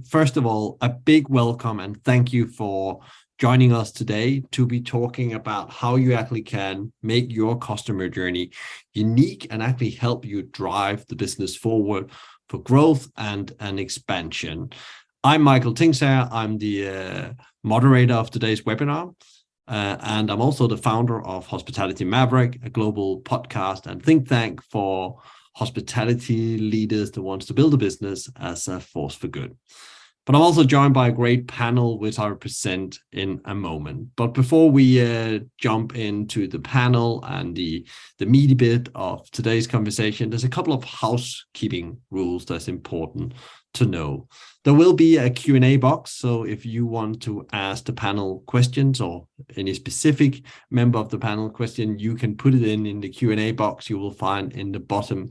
First of all, a big welcome and thank you for joining us today to be talking about how you actually can make your customer journey unique and actually help you drive the business forward for growth and expansion. I'm Michael Tingsager. I'm the moderator of today's webinar. And I'm also the founder of Hospitality Maverick, a global podcast and think tank for hospitality leaders that wants to build a business as a force for good. But I'm also joined by a great panel, which I'll present in a moment. But before we jump into the panel and the meaty bit of today's conversation, there's a couple of housekeeping rules that's important to know. There will be a Q&A box, so if you want to ask the panel questions or any specific member of the panel question, you can put it in the Q&A box you will find in the bottom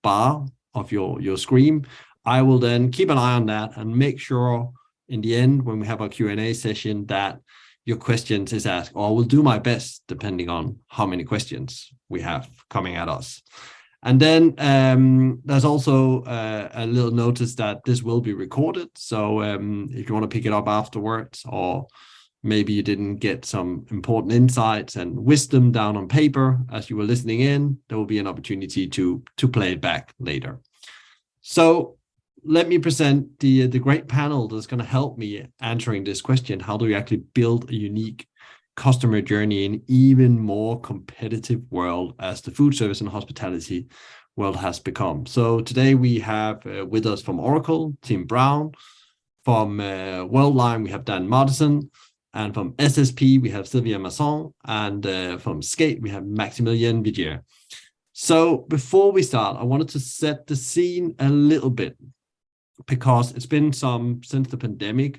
bar of your screen. I will then keep an eye on that and make sure in the end, when we have our Q&A session, that your questions is asked, or I will do my best depending on how many questions we have coming at us. And then there's also a little notice that this will be recorded. So if you want to pick it up afterwards, or maybe you didn't get some important insights and wisdom down on paper as you were listening in, there will be an opportunity to play it back later. So let me present the great panel that's going to help me answering this question. How do you actually build a unique customer journey in even more competitive world as the food service and hospitality world has become? So today we have with us from Oracle, Tim Brown. From Worldline, we have Dan Madison. And from SSP, we have Sylvia Masson. And from SKEAT, we have Maximilien Vigier. So before we start, I wanted to set the scene a little bit, because it's been since the pandemic.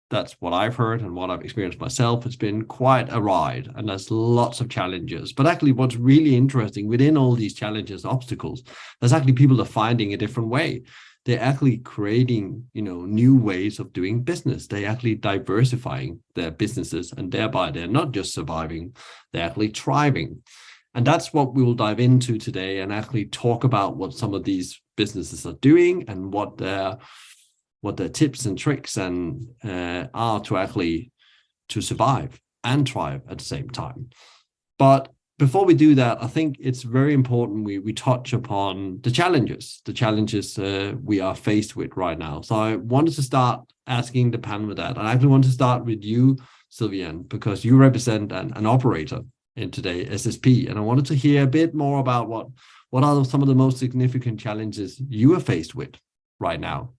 That's what I've heard and what I've experienced myself. It's been quite a ride and there's lots of challenges. But actually what's really interesting within all these challenges, obstacles, there's actually people are finding a different way. They're actually creating, new ways of doing business. They're actually diversifying their businesses, and thereby they're not just surviving, they're actually thriving. And that's what we will dive into today and actually talk about what some of these businesses are doing and what their tips and tricks and are to survive and thrive at the same time. But before we do that, I think it's very important we touch upon the challenges we are faced with right now. So I wanted to start asking the panel with that. And I actually want to start with you, Sylvian, because you represent an operator in today, SSP. And I wanted to hear a bit more about what are some of the most significant challenges you are faced with right now.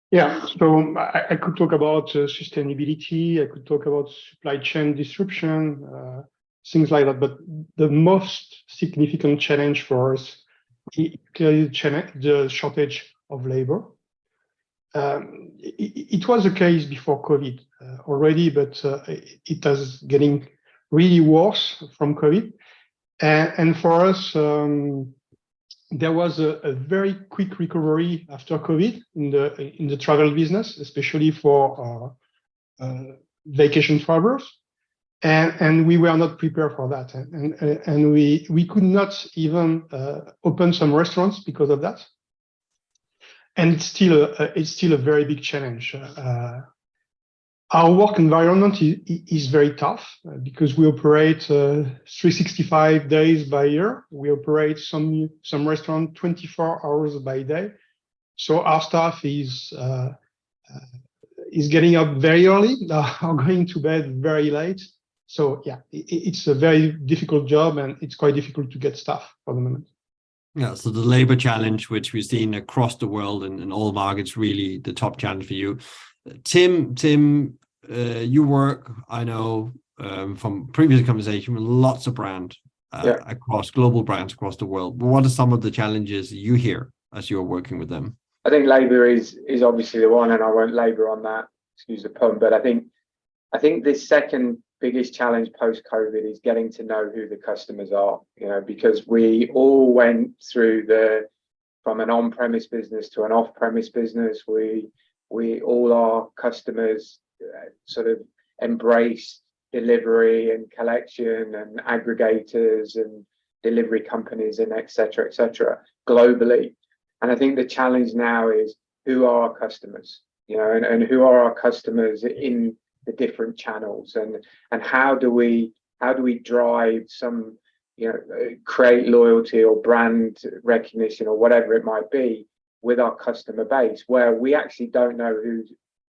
Yeah, so I could talk about sustainability, I could talk about supply chain disruption, things like that. But the most significant challenge for us is clearly the shortage of labor. It was the case before COVID already, but it is getting really worse from COVID. And for us, there was a very quick recovery after COVID in the travel business, especially for vacation travelers, and we were not prepared for that, and we could not even open some restaurants because of that, and it's still a very big challenge. Our work environment is very tough because we operate 365 days by year. We operate some restaurant 24 hours by day. So our staff is getting up very early, are going to bed very late. So yeah, it's a very difficult job, and it's quite difficult to get staff for the moment. Yeah, so the labor challenge, which we've seen across the world and in all markets, really the top challenge for you. Tim, you work, I know, from previous conversation with lots of brands across global brands across the world. What are some of the challenges you hear as you're working with them? I think labour is obviously the one, and I won't labour on that, excuse the pun, but I think this second biggest challenge post-COVID is getting to know who the customers are, because we all went through from an on-premise business to an off-premise business. We all our customers sort of embraced delivery and collection and aggregators and delivery companies and et cetera globally. And I think the challenge now is who are our customers, and who are our customers in the different channels, and how do we drive some, create loyalty or brand recognition or whatever it might be with our customer base, where we actually don't know who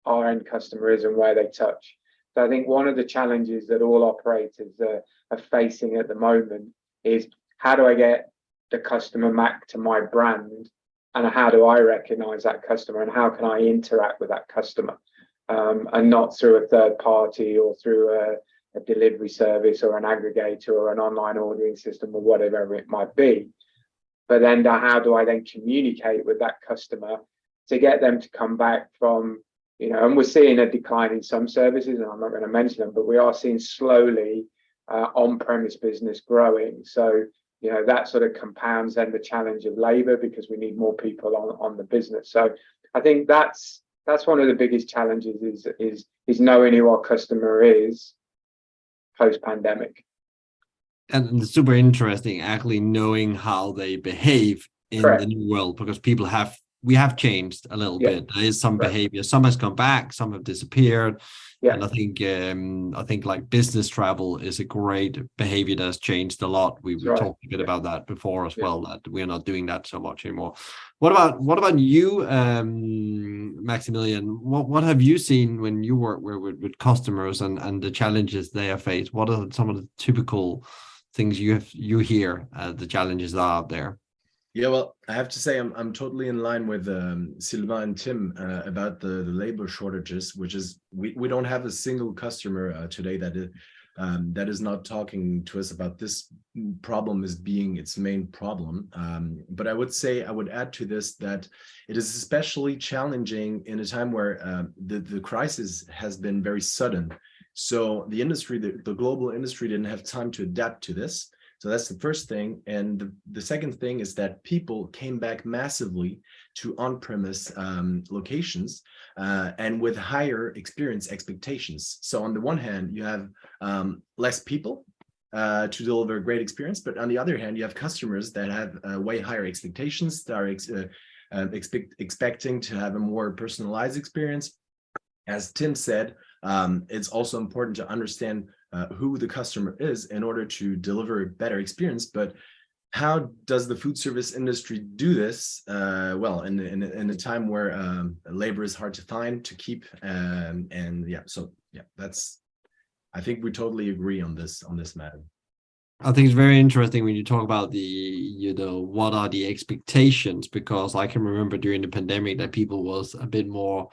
our end customer is and where they touch. So I think one of the challenges that all operators are facing at the moment is, how do I get the customer back to my brand, and how do I recognize that customer, and how can I interact with that customer, and not through a third party or through a delivery service or an aggregator or an online ordering system or whatever it might be. But then how do I then communicate with that customer to get them to come back from, and we're seeing a decline in some services, and I'm not going to mention them, but we are seeing slowly on-premise business growing. So, that sort of compounds then the challenge of labor, because we need more people on the business. So I think that's one of the biggest challenges is knowing who our customer is post-pandemic. And it's super interesting actually knowing how they behave in Correct. the new world, because we have changed a little bit. There is some behavior, some has come back, some have disappeared. And I think like business travel is a great behavior that has changed a lot. We talked a bit about that before as well, that we're not doing that so much anymore. What about you, Maximilian? What have you seen when you work with customers and the challenges they have faced? What are some of the typical things you hear the challenges are out there? Yeah, well, I have to say I'm totally in line with Sylvain and Tim about the labor shortages, which is we don't have a single customer today that is not talking to us about this problem as being its main problem. But I would add to this that it is especially challenging in a time where the crisis has been very sudden. So the industry, the global industry, didn't have time to adapt to this. So that's the first thing. And the second thing is that people came back massively to on-premise locations and with higher experience expectations. So on the one hand, you have less people to deliver a great experience, but on the other hand, you have customers that have way higher expectations, that are expecting to have a more personalized experience. As Tim said, it's also important to understand who the customer is in order to deliver a better experience. But how does the food service industry do this? Well, in a time where labor is hard to find, to keep, that's. I think we totally agree on this matter. I think it's very interesting when you talk about what are the expectations, because I can remember during the pandemic that people was a bit more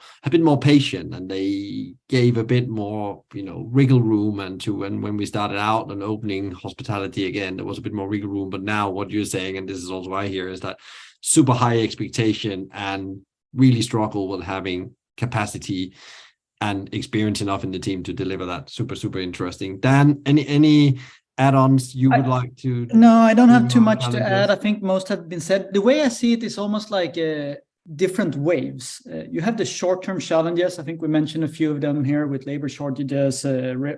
patient, and they gave a bit more, wriggle room. And when we started out and opening hospitality again, there was a bit more wriggle room. But now what you're saying, and this is also what I hear, is that super high expectation and really struggle with having capacity and experience enough in the team to deliver that. Super, super interesting. Dan, any add-ons you would like to? No, I don't have too much to add. I think most have been said. The way I see it is almost like different waves. You have the short-term challenges. I think we mentioned a few of them here with labor shortages,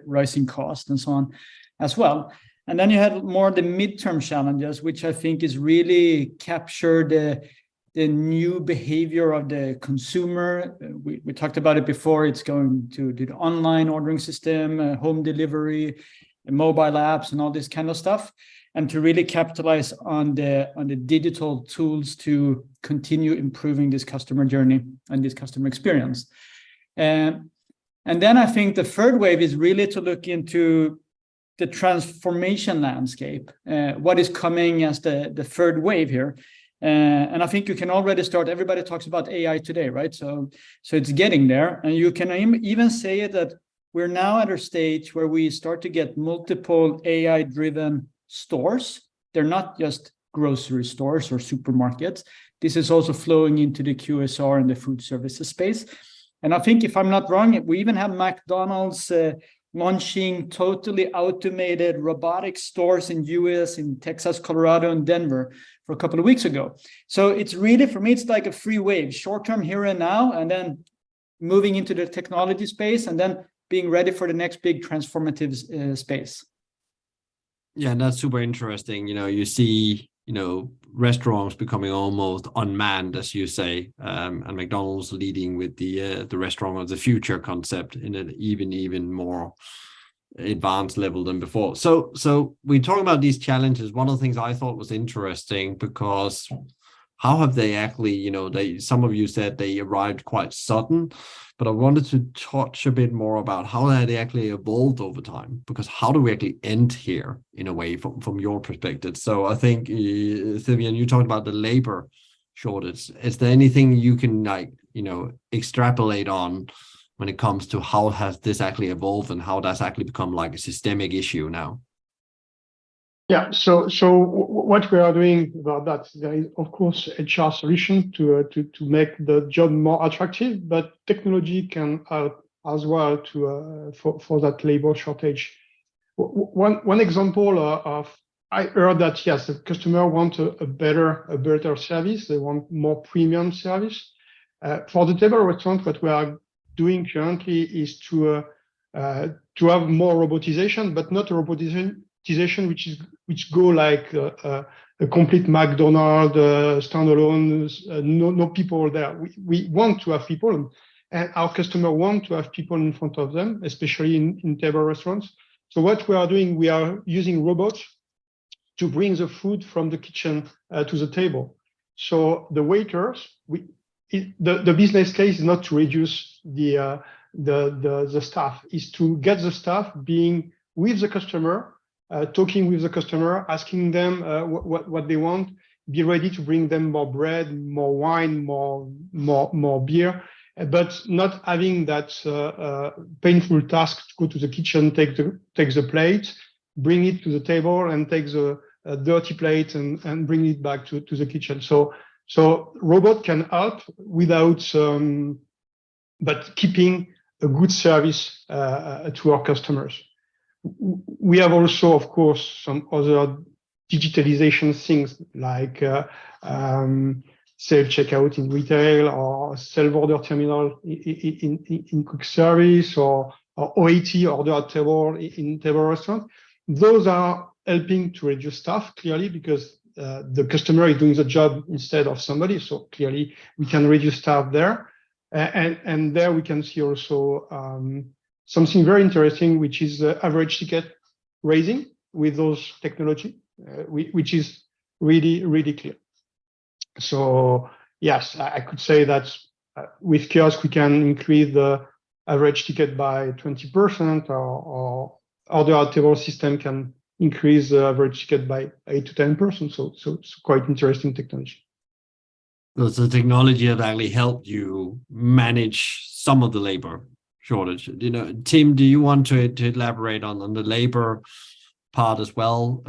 rising costs, and so on as well. And then you have more the midterm challenges, which I think is really capture the new behavior of the consumer. We talked about it before. It's going to do the online ordering system, home delivery, mobile apps, and all this kind of stuff, and to really capitalize on the digital tools to continue improving this customer journey and this customer experience. And then I think the third wave is really to look into the transformation landscape, what is coming as the third wave here. And I think you can already start. Everybody talks about AI today, right? So it's getting there, and you can even say that we're now at a stage where we start to get multiple AI-driven stores. They're not just grocery stores or supermarkets. This is also flowing into the QSR and the food services space. And I think, if I'm not wrong, we even have McDonald's launching totally automated robotic stores in US, in Texas, Colorado, and Denver for a couple of weeks ago. So it's really, for me, it's like a free wave, short-term here and now, and then moving into the technology space, and then being ready for the next big transformative space. Yeah, and that's super interesting. You see restaurants becoming almost unmanned, as you say, and McDonald's leading with the restaurant of the future concept in an even more advanced level than before. So we talk about these challenges. One of the things I thought was interesting, because how have they actually, some of you said they arrived quite sudden, but I wanted to touch a bit more about how they actually evolved over time, because how do we actually end here in a way from your perspective? So I think, Sylvian, you talked about the labor shortage. Is there anything you can extrapolate on when it comes to how has this actually evolved and how that's actually become like a systemic issue now? Yeah, so what we are doing about that, there is of course HR solution to make the job more attractive, but technology can help as well to for that labor shortage. One example of, I heard that yes, the customer want a better service. They want more premium service. For the table restaurant, what we are doing currently is to have more robotization, but not a robotization which go like a complete McDonald's standalone, no people there. We want to have people, and our customer want to have people in front of them, especially in table restaurants. So what we are doing, we are using robots to bring the food from the kitchen to the table. So the waiters, the business case is not to reduce the staff, is to get the staff being with the customer, talking with the customer, asking them what they want, be ready to bring them more bread, more wine, more beer, but not having that painful task to go to the kitchen, take the plate, bring it to the table, and take the dirty plate and bring it back to the kitchen. So robot can help without, but keeping a good service to our customers. We have also, of course, some other digitalization things like self-checkout in retail, or self-order terminal in quick service, or OAT, order at table, in table restaurant. Those are helping to reduce staff, clearly, because the customer is doing the job instead of somebody. So clearly we can reduce staff there. And there we can see also something very interesting, which is average ticket raising with those technology, which is really clear. So yes, I could say that with kiosk we can increase the average ticket by 20%, or order at table system can increase the average ticket by 8 to 10%. So it's quite interesting technology. So the technology have actually helped you manage some of the labor shortage. Tim, do you want to elaborate on the labor part as well,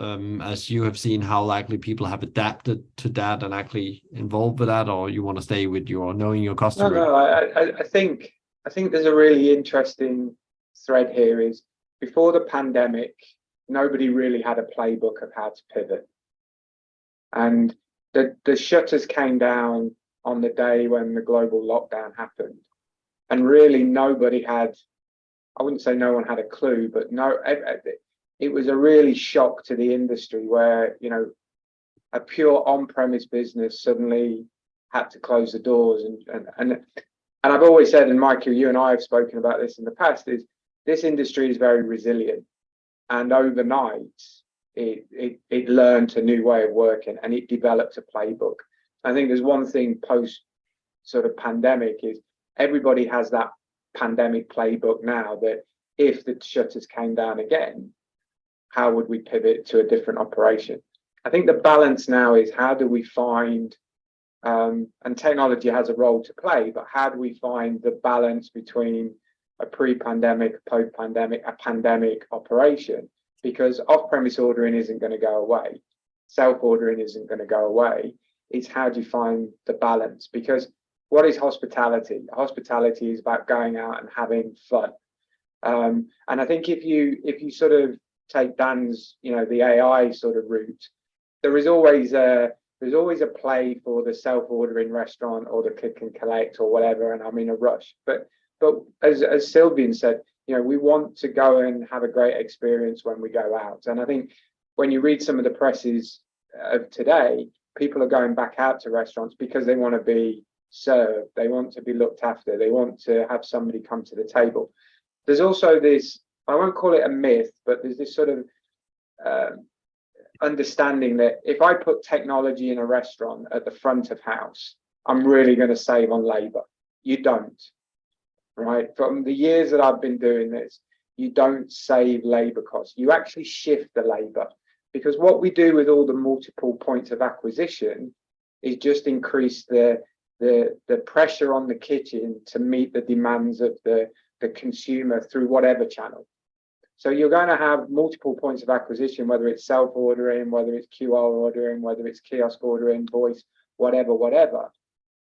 as you have seen how likely people have adapted to that and actually involved with that, or you want to stay with your knowing your customer? No, I think there's a really interesting thread here. Is before the pandemic, nobody really had a playbook of how to pivot, and the shutters came down on the day when the global lockdown happened, and really nobody had, I wouldn't say no one had a clue, but it was a really shock to the industry where, a pure on-premise business suddenly had to close the doors. And I've always said, and Michael, you and I have spoken about this in the past, is this industry is very resilient, and overnight it learned a new way of working, and it developed a playbook. I think there's one thing post sort of pandemic is everybody has that pandemic playbook now, that if the shutters came down again, how would we pivot to a different operation? I think the balance now is how do we find, and technology has a role to play, but how do we find the balance between a pre-pandemic, post-pandemic, a pandemic operation? Because off-premise ordering isn't going to go away. Self-ordering isn't going to go away. It's how do you find the balance? Because what is hospitality? Hospitality is about going out and having fun. And I think if you sort of take Dan's, the AI sort of route, there's always a play for the self-ordering restaurant or the click and collect or whatever, and I'm in a rush. But as Sylvian said, we want to go and have a great experience when we go out. And I think when you read some of the presses of today, people are going back out to restaurants because they want to be served, they want to be looked after, they want to have somebody come to the table. There's also this, I won't call it a myth, but there's this sort of understanding that if I put technology in a restaurant at the front of house, I'm really going to save on labor. You don't, right? From the years that I've been doing this, you don't save labor costs. You actually shift the labor, because what we do with all the multiple points of acquisition is just increase the pressure on the kitchen to meet the demands of the consumer through whatever channel. So you're going to have multiple points of acquisition, whether it's self-ordering, whether it's QR ordering, whether it's kiosk ordering, voice, whatever.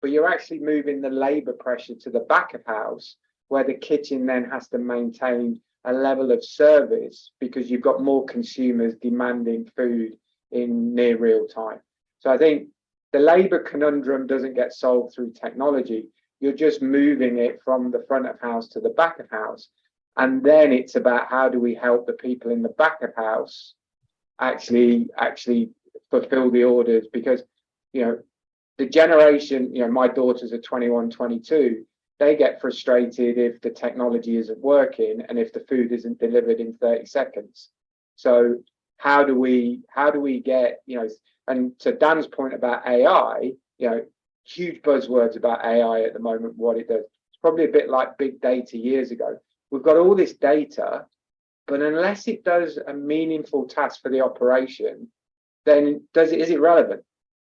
But you're actually moving the labor pressure to the back of house, where the kitchen then has to maintain a level of service because you've got more consumers demanding food in near real time. So I think the labor conundrum doesn't get solved through technology. You're just moving it from the front of house to the back of house. And then it's about how do we help the people in the back of house actually fulfill the orders, because, you know, the generation, you know, my daughters are 21, 22, they get frustrated if the technology isn't working and if the food isn't delivered in 30 seconds. So how do we get, you know, and to Dan's point about AI, you know, huge buzzwords about AI at the moment, what it does. It's probably a bit like big data years ago. We've got all this data, but unless it does a meaningful task for the operation, then is it relevant?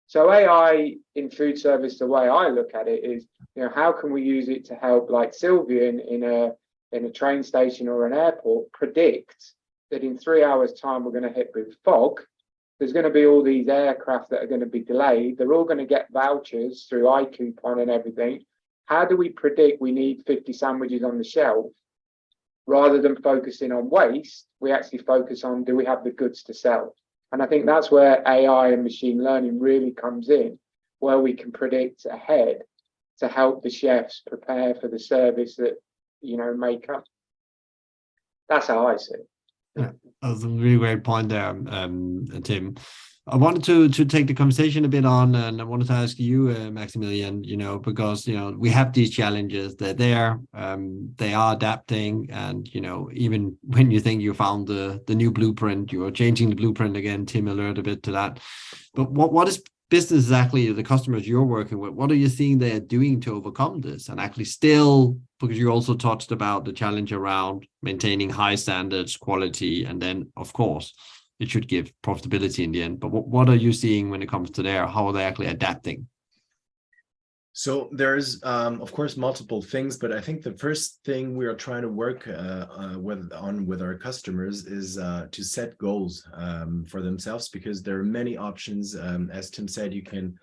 So AI in food service, the way I look at it is, you know, how can we use it to help, like Sylvia in a train station or an airport, predict that in 3 hours time we're going to hit with fog. There's going to be all these aircraft that are going to be delayed. They're all going to get vouchers through iCoupon and everything. How do we predict we need 50 sandwiches on the shelf? Rather than focusing on waste, we actually focus on, do we have the goods to sell? And I think that's where AI and machine learning really comes in, where we can predict ahead to help the chefs prepare for the service that, you know, may come. That's how I see it. Yeah, that was a really great point there, Tim. I wanted to take the conversation a bit on, and I wanted to ask you, Maximilian, you know, because, you know, we have these challenges, they're there, they are adapting, and, you know, even when you think you found the new blueprint, you are changing the blueprint again. Tim alerted a bit to that. But what is business exactly, the customers you're working with, what are you seeing they're doing to overcome this? And actually still, because you also touched about the challenge around maintaining high standards, quality, and then, of course, it should give profitability in the end. But what are you seeing when it comes to there? How are they actually adapting? So there's, of course, multiple things, but I think the first thing we are trying to work with our customers is to set goals for themselves, because there are many options. As Tim said, you can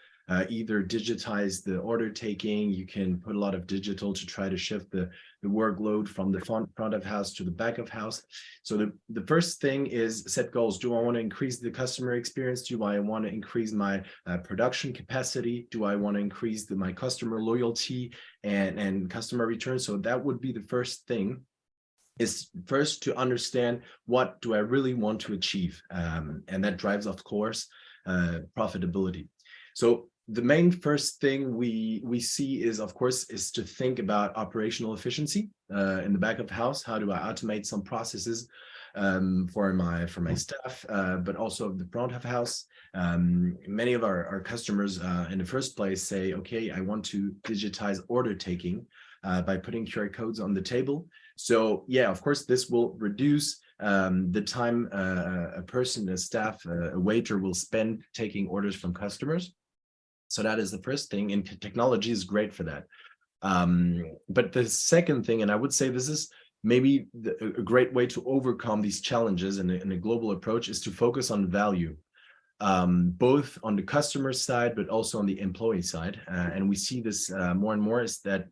either digitize the order taking, you can put a lot of digital to try to shift the workload from the front of house to the back of house. So the first thing is set goals. Do I want to increase the customer experience? Do I want to increase my production capacity? Do I want to increase my customer loyalty and customer return? So that would be the first thing, is first to understand what do I really want to achieve. And that drives, of course, profitability. So the main first thing we see is, of course, is to think about operational efficiency in the back of the house. How do I automate some processes for my staff, but also the front of house? Many of our customers in the first place say, okay, I want to digitize order taking by putting QR codes on the table. So yeah, of course, this will reduce the time a staff, a waiter will spend taking orders from customers. So that is the first thing, and technology is great for that. But the second thing, and I would say this is maybe a great way to overcome these challenges in a global approach, is to focus on value, both on the customer side, but also on the employee side. And we see this more and more, is that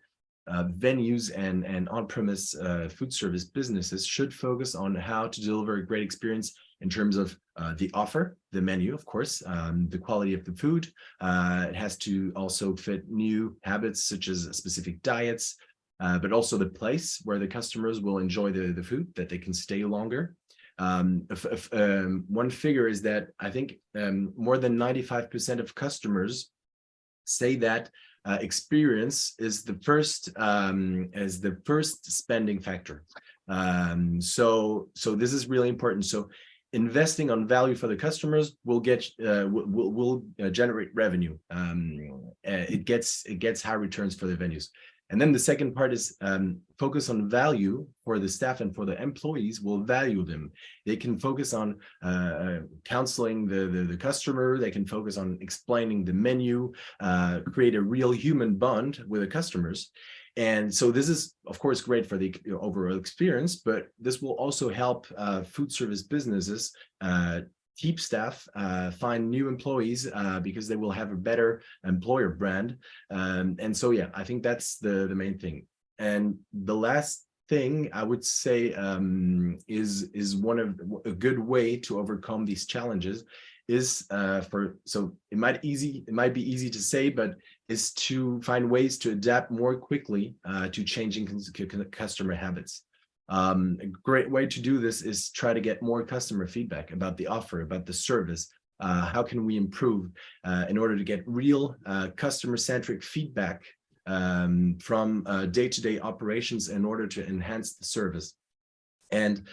venues and on-premise food service businesses should focus on how to deliver a great experience in terms of the offer, the menu, of course, the quality of the food. It has to also fit new habits, such as specific diets, but also the place where the customers will enjoy the food, that they can stay longer. One figure is that I think more than 95% of customers say that experience is the first spending factor. So this is really important. So investing on value for the customers will generate revenue. It gets high returns for the venues. And then the second part is focus on value for the staff and for the employees will value them. They can focus on counseling the customer. They can focus on explaining the menu, create a real human bond with the customers. And so this is, of course, great for the overall experience, but this will also help food service businesses keep staff, find new employees because they will have a better employer brand. And so, yeah, I think that's the main thing. And the last thing I would say is a good way to overcome these challenges is so it might be easy to say, but is to find ways to adapt more quickly to changing customer habits. A great way to do this is try to get more customer feedback about the offer, about the service. How can we improve in order to get real customer-centric feedback from day-to-day operations in order to enhance the service. And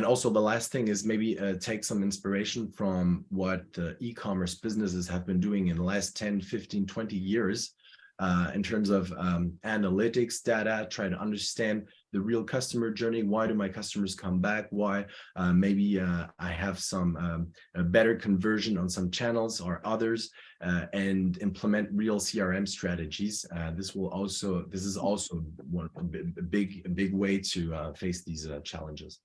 also the last thing is maybe take some inspiration from what e-commerce businesses have been doing in the last 10, 15, 20 years in terms of analytics, data, try to understand the real customer journey. Why do my customers come back? Why maybe I have some a better conversion on some channels or others, and implement real CRM strategies. This is also a big way to face these challenges.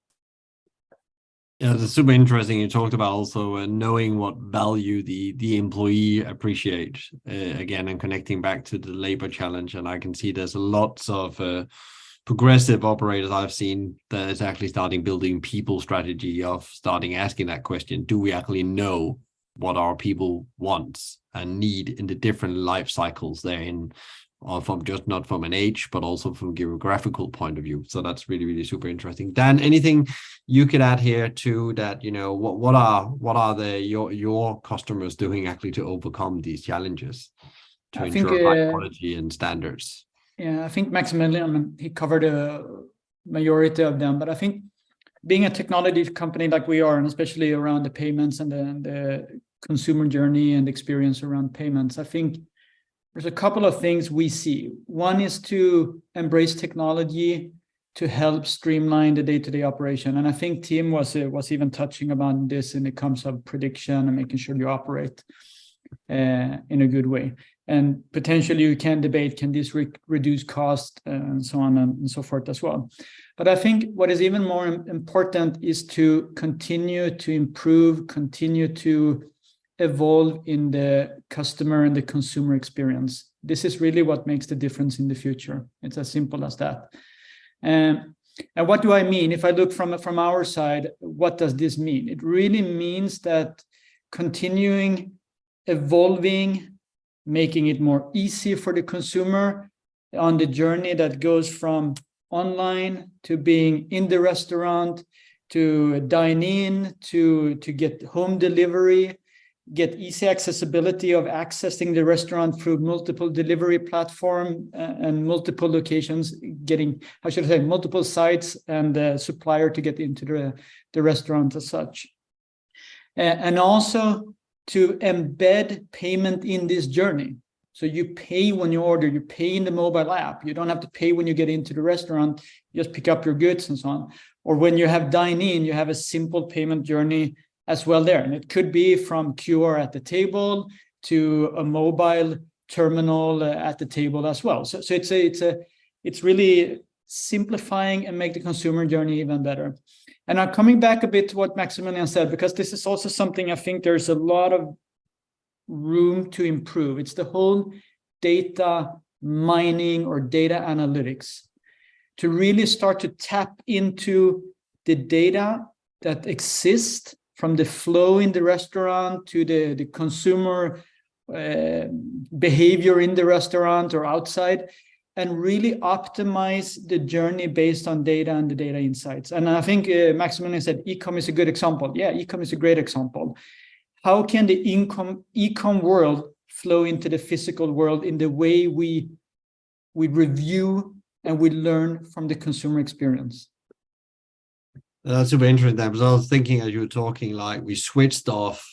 Yeah, it's super interesting. You talked about also knowing what value the employee appreciate, again, and connecting back to the labor challenge. And I can see there's lots of progressive operators I've seen that is actually starting building people strategy of starting asking that question. Do we actually know what our people want and need in the different life cycles they're in? Or from just not from an age, but also from a geographical point of view. So that's really, really super interesting. Dan, anything you could add here to that? What are your customers doing actually to overcome these challenges to ensure high quality and standards? Yeah, I think Maximilian, he covered a majority of them, but I think being a technology company like we are, and especially around the payments and the consumer journey and experience around payments, I think there's a couple of things we see. One is to embrace technology to help streamline the day-to-day operation. And I think Tim was even touching about this in the terms of prediction and making sure you operate in a good way. And potentially you can debate, can this reduce cost and so on and so forth as well. But I think what is even more important is to continue to improve, continue to evolve in the customer and the consumer experience. This is really what makes the difference in the future. It's as simple as that. And what do I mean? If I look from our side, what does this mean? It really means that continuing, evolving, making it more easy for the consumer on the journey that goes from online to being in the restaurant, to dine in, to get home delivery, get easy accessibility of accessing the restaurant through multiple delivery platform and multiple locations, getting, how should I say, multiple sites and the supplier to get into the restaurant as such. And also to embed payment in this journey. So you pay when you order, you pay in the mobile app. You don't have to pay when you get into the restaurant, you just pick up your goods and so on. Or when you have dine in, you have a simple payment journey as well there. And it could be from QR at the table to a mobile terminal at the table as well. So it's really simplifying and make the consumer journey even better. And I'm coming back a bit to what Maximilian said, because this is also something I think there's a lot of room to improve. It's the whole data mining or data analytics to really start to tap into the data that exists from the flow in the restaurant to the consumer behavior in the restaurant or outside, and really optimize the journey based on data and the data insights. And I think Maximilian said e-com is a good example. Yeah, e-com is a great example. How can the e-com world flow into the physical world in the way we review and we learn from the consumer experience? That's super interesting, because I was thinking as you were talking, like we switched off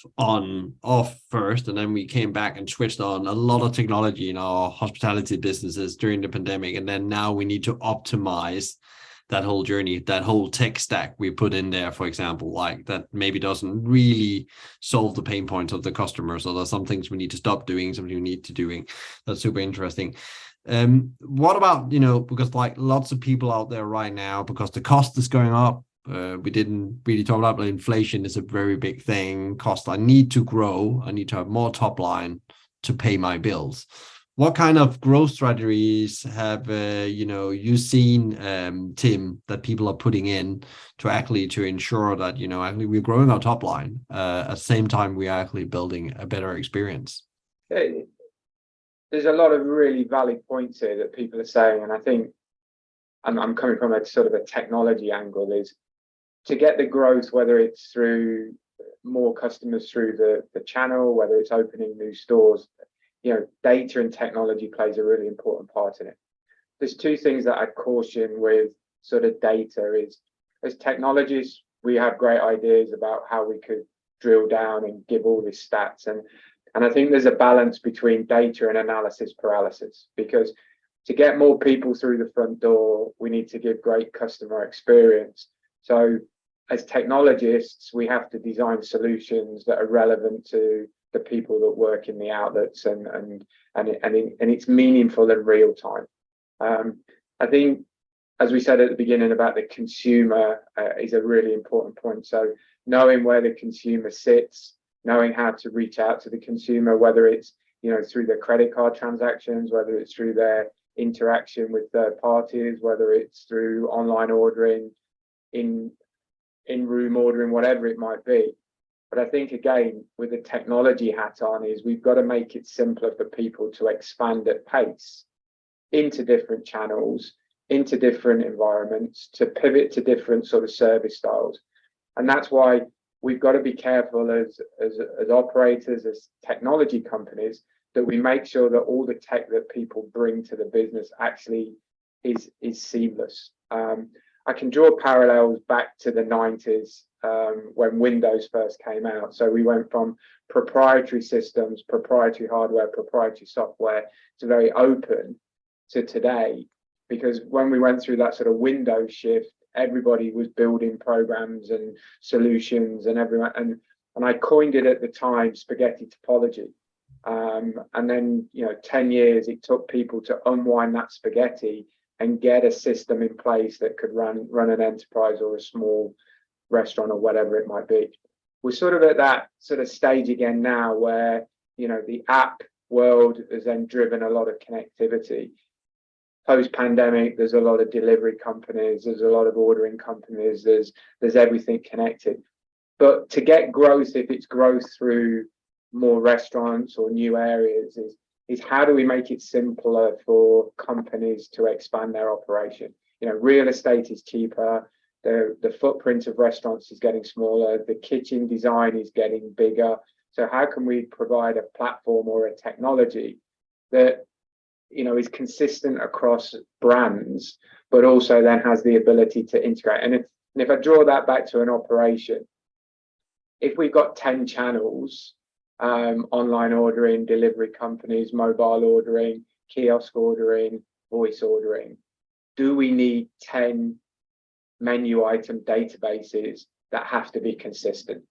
first, and then we came back and switched on a lot of technology in our hospitality businesses during the pandemic. And then now we need to optimize that whole journey, that whole tech stack we put in there, for example, like that maybe doesn't really solve the pain points of the customer. So there's some things we need to stop doing, something we need to doing. That's super interesting. What about, because like lots of people out there right now, because the cost is going up, we didn't really talk about, but inflation is a very big thing. Cost, I need to grow, I need to have more top line to pay my bills. What kind of growth strategies have you seen, Tim, that people are putting in to ensure that actually we're growing our top line at the same time we are actually building a better experience? There's a lot of really valid points here that people are saying, and I think I'm coming from a sort of a technology angle, is to get the growth, whether it's through more customers through the channel, whether it's opening new stores, data and technology plays a really important part in it. There's two things that I'd caution with sort of data is, as technologists, we have great ideas about how we could drill down and give all these stats. And I think there's a balance between data and analysis paralysis, because to get more people through the front door, we need to give great customer experience. So as technologists, we have to design solutions that are relevant to the people that work in the outlets, and it's meaningful in real time. I think, as we said at the beginning about the consumer, is a really important point. So knowing where the consumer sits, knowing how to reach out to the consumer, whether it's through their credit card transactions, whether it's through their interaction with third parties, whether it's through online ordering, in-room ordering, whatever it might be. But I think, again, with the technology hat on, is we've got to make it simpler for people to expand at pace into different channels, into different environments, to pivot to different sort of service styles. And that's why we've got to be careful as operators, as technology companies, that we make sure that all the tech that people bring to the business actually is seamless. I can draw parallels back to the 90s when Windows first came out. So we went from proprietary systems, proprietary hardware, proprietary software to very open to today. Because when we went through that sort of Windows shift, everybody was building programs and solutions, and everyone, and I coined it at the time spaghetti topology. And then 10 years it took people to unwind that spaghetti and get a system in place that could run an enterprise or a small restaurant or whatever it might be. We're sort of at that sort of stage again now where the app world has then driven a lot of connectivity. Post-pandemic, there's a lot of delivery companies, there's a lot of ordering companies, there's everything connected. But to get growth, if it's growth through more restaurants or new areas, is how do we make it simpler for companies to expand their operation? Real estate is cheaper, the footprint of restaurants is getting smaller, the kitchen design is getting bigger. So how can we provide a platform or a technology that is consistent across brands, but also then has the ability to integrate? And if I draw that back to an operation, if we've got 10 channels, online ordering, delivery companies, mobile ordering, kiosk ordering, voice ordering, do we need 10 menu item databases that have to be consistent?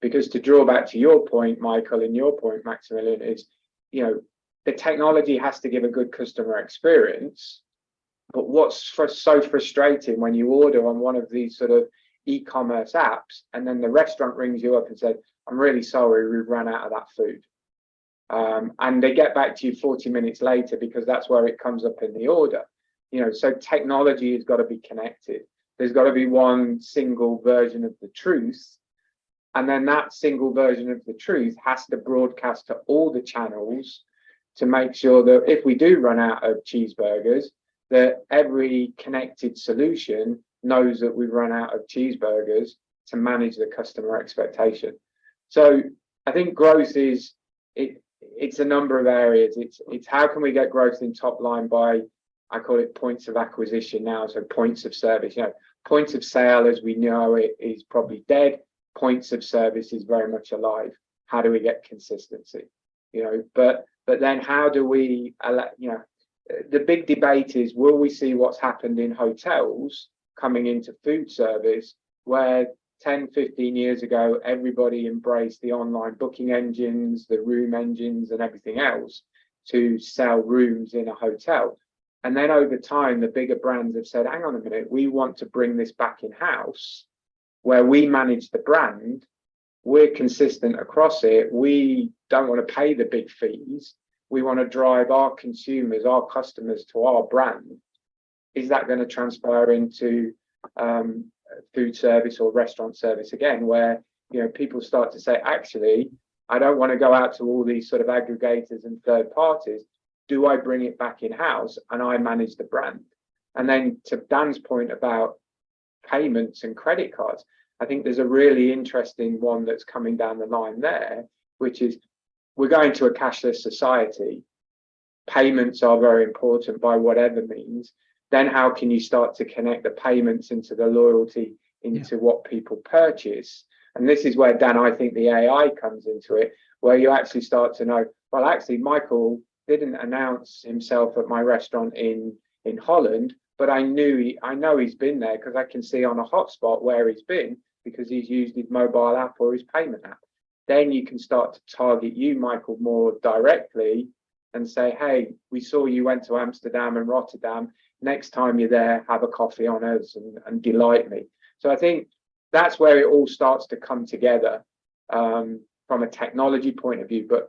Because to draw back to your point, Michael, and your point, Maximilian, is the technology has to give a good customer experience. But what's so frustrating when you order on one of these sort of e-commerce apps, and then the restaurant rings you up and said, "I'm really sorry, we've run out of that food." And they get back to you 40 minutes later because that's where it comes up in the order. So technology has got to be connected. There's got to be one single version of the truth. And then that single version of the truth has to broadcast to all the channels to make sure that if we do run out of cheeseburgers, that every connected solution knows that we've run out of cheeseburgers to manage the customer expectation. So I think growth is, it's a number of areas. It's how can we get growth in top line by, I call it points of acquisition now, so points of service. Points of sale, as we know, it is probably dead. Points of service is very much alive. How do we get consistency? But then how do we, the big debate is, will we see what's happened in hotels coming into food service, where 10, 15 years ago, everybody embraced the online booking engines, the room engines and everything else to sell rooms in a hotel. And then over time, the bigger brands have said, hang on a minute, we want to bring this back in-house, where we manage the brand. We're consistent across it. We don't want to pay the big fees. We want to drive our consumers, our customers to our brand. Is that going to transpire into food service or restaurant service again, where people start to say, actually, I don't want to go out to all these sort of aggregators and third parties. Do I bring it back in-house and I manage the brand? And then to Dan's point about payments and credit cards, I think there's a really interesting one that's coming down the line there, which is we're going to a cashless society. Payments are very important by whatever means. Then how can you start to connect the payments into the loyalty, into what people purchase? And this is where, Dan, I think the AI comes into it, where you actually start to know, well, actually, Michael didn't announce himself at my restaurant in Holland, but I know he's been there because I can see on a hotspot where he's been because he's used his mobile app or his payment app. Then you can start to target you, Michael, more directly and say, hey, we saw you went to Amsterdam and Rotterdam. Next time you're there, have a coffee on us and delight me. So I think that's where it all starts to come together from a technology point of view. But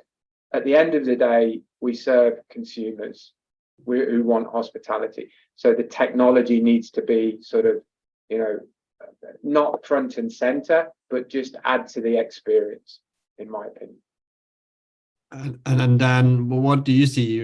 at the end of the day, we serve consumers who want hospitality. So the technology needs to be sort of, not front and center, but just add to the experience, in my opinion. And then what do you see,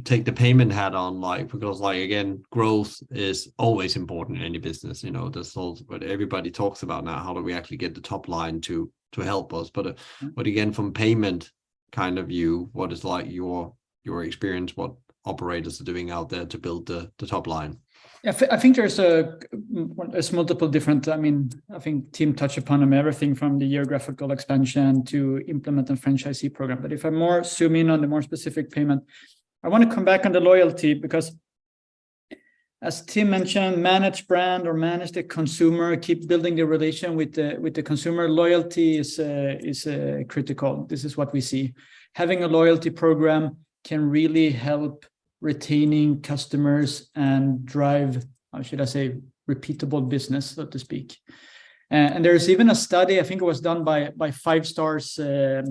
take the payment hat on, because again, growth is always important in any business, that's all what everybody talks about now. How do we actually get the top line to help us? But again, from payment kind of view, what is your experience, what operators are doing out there to build the top line? I think there's multiple different, I think Tim touched upon everything from the geographical expansion to implement a franchisee program. But if I more zoom in on the more specific payment, I want to come back on the loyalty, because as Tim mentioned, manage brand or manage the consumer, keep building the relation with the consumer. Loyalty is critical. This is what we see. Having a loyalty program can really help retaining customers and drive, how should I say, repeatable business, so to speak. And there's even a study, I think it was done by 5 Stars a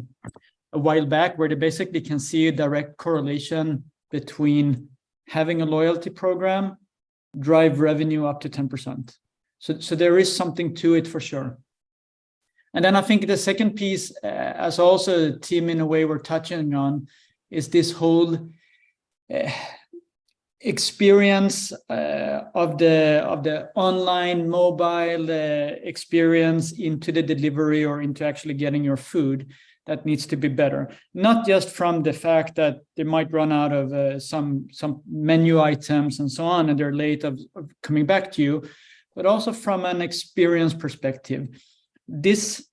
while back, where they basically can see a direct correlation between having a loyalty program, drive revenue up to 10%. So there is something to it for sure. And then I think the second piece, as also Tim in a way we're touching on, is this whole experience of the online mobile experience into the delivery or into actually getting your food. That needs to be better, not just from the fact that they might run out of some menu items and so on, and they're late of coming back to you, but also from an experience perspective. This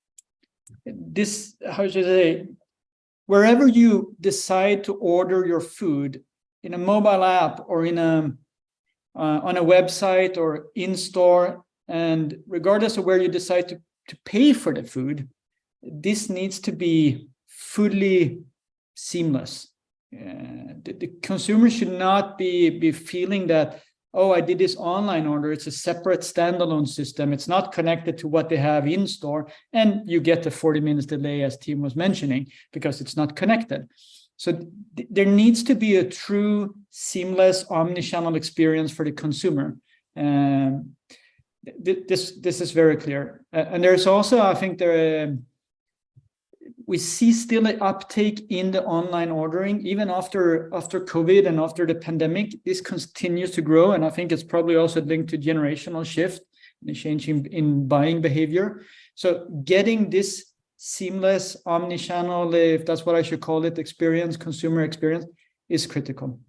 how should I say, wherever you decide to order your food, in a mobile app or in on a website or in store, and regardless of where you decide to pay for the food, this needs to be fully seamless. The consumer should not be feeling that, oh, I did this online order, it's a separate standalone system, it's not connected to what they have in store, and you get the 40 minutes delay, as Tim was mentioning, because it's not connected. So there needs to be a true seamless omni-channel experience for the consumer. This is very clear. And there's also, I think, we see still an uptake in the online ordering, even after COVID and after the pandemic. This continues to grow, and I think it's probably also linked to generational shift and a change in buying behavior. So getting this seamless omni-channel, if that's what I should call it, experience, consumer experience, is critical.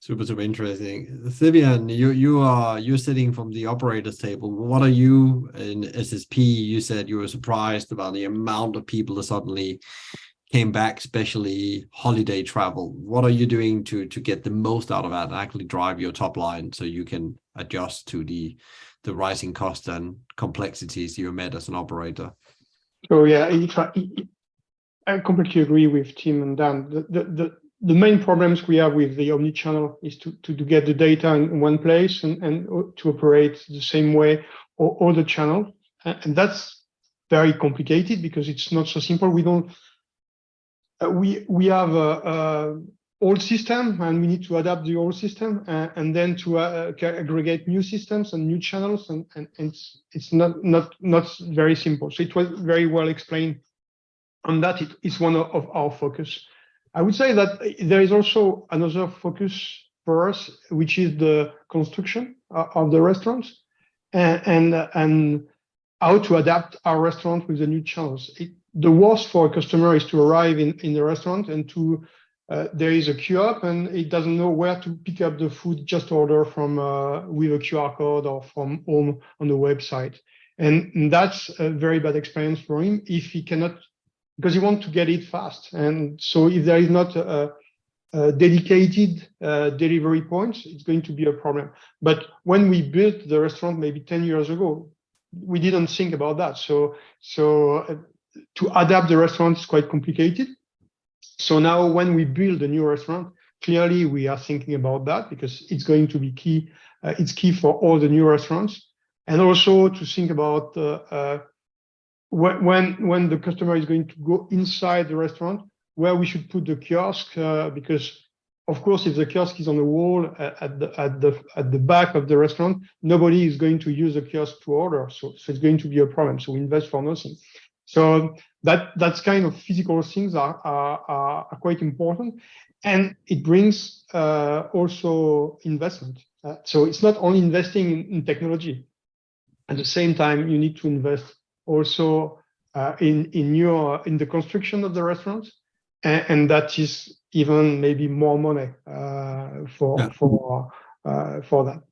Super interesting. Vivian, you're sitting from the operator's table. What are you in SSP? You said you were surprised about the amount of people that suddenly came back, especially holiday travel. What are you doing to get the most out of that and actually drive your top line so you can adjust to the rising costs and complexities you met as an operator? So yeah, I completely agree with Tim and Dan. The main problems we have with the omnichannel is to get the data in one place and to operate the same way all the channels, and that's very complicated because it's not so simple. We have a old system and we need to adapt the old system and then to aggregate new systems and new channels, and it's not very simple. So it was very well explained on that. It is one of our focus. I would say that there is also another focus for us, which is the construction of the restaurants and how to adapt our restaurant with the new channels. The worst for a customer is to arrive in the restaurant and there is a queue up and it doesn't know where to pick up the food, just order from with a QR code or from home on the website. And that's a very bad experience for him if he cannot, because he wants to get it fast. And so if there is not a dedicated delivery points, it's going to be a problem. But when we built the restaurant maybe 10 years ago, we didn't think about that. So to adapt the restaurant is quite complicated. So now when we build a new restaurant, clearly we are thinking about that because it's going to be key. It's key for all the new restaurants. And also to think about when the customer is going to go inside the restaurant, where we should put the kiosk, because of course, if the kiosk is on the wall at the back of the restaurant, nobody is going to use the kiosk to order. So it's going to be a problem. So we invest for nothing. So that's kind of physical things are quite important, and it brings also investment. So it's not only investing in technology. At the same time, you need to invest also in the construction of the restaurants, and that is even maybe more money for that.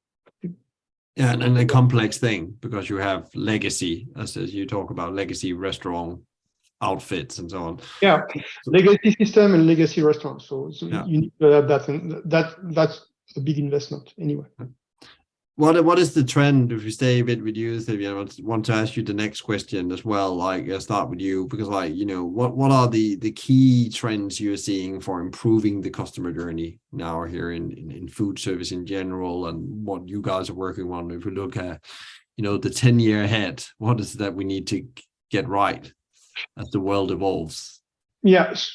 Yeah, and a complex thing because you have legacy, as you talk about legacy restaurant outfits and so on. Yeah, legacy system and legacy restaurants. So yeah. You need to have that, and that's a big investment anyway. What is the trend? If we stay a bit with you, Sylvia, I want to ask you the next question as well. Like, I'll start with you because, like, you know, what are the key trends you're seeing for improving the customer journey now here in food service in general, and what you guys are working on? If we look at, you know, the 10-year ahead, what is that we need to get right as the world evolves? Yes,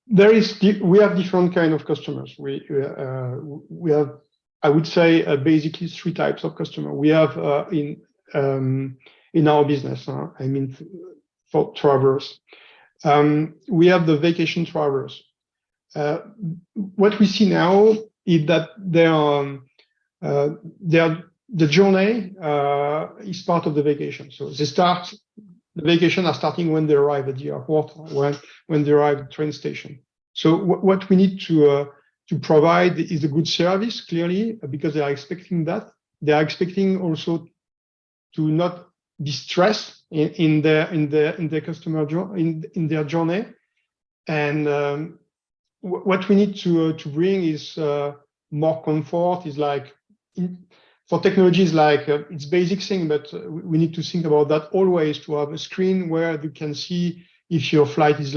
we have different kind of customers. We have, I would say, basically three types of customer. We have in our business, I mean, for travelers. We have the vacation travelers. What we see now is that the journey is part of the vacation. So the vacation are starting when they arrive at the airport, or when they arrive at the train station. So what we need to provide is a good service, clearly, because they are expecting that. They are expecting also to not be stressed in their customer in their journey. And what we need to bring is more comfort. Is like for technologies, like it's basic thing, but we need to think about that always, to have a screen where you can see if your flight is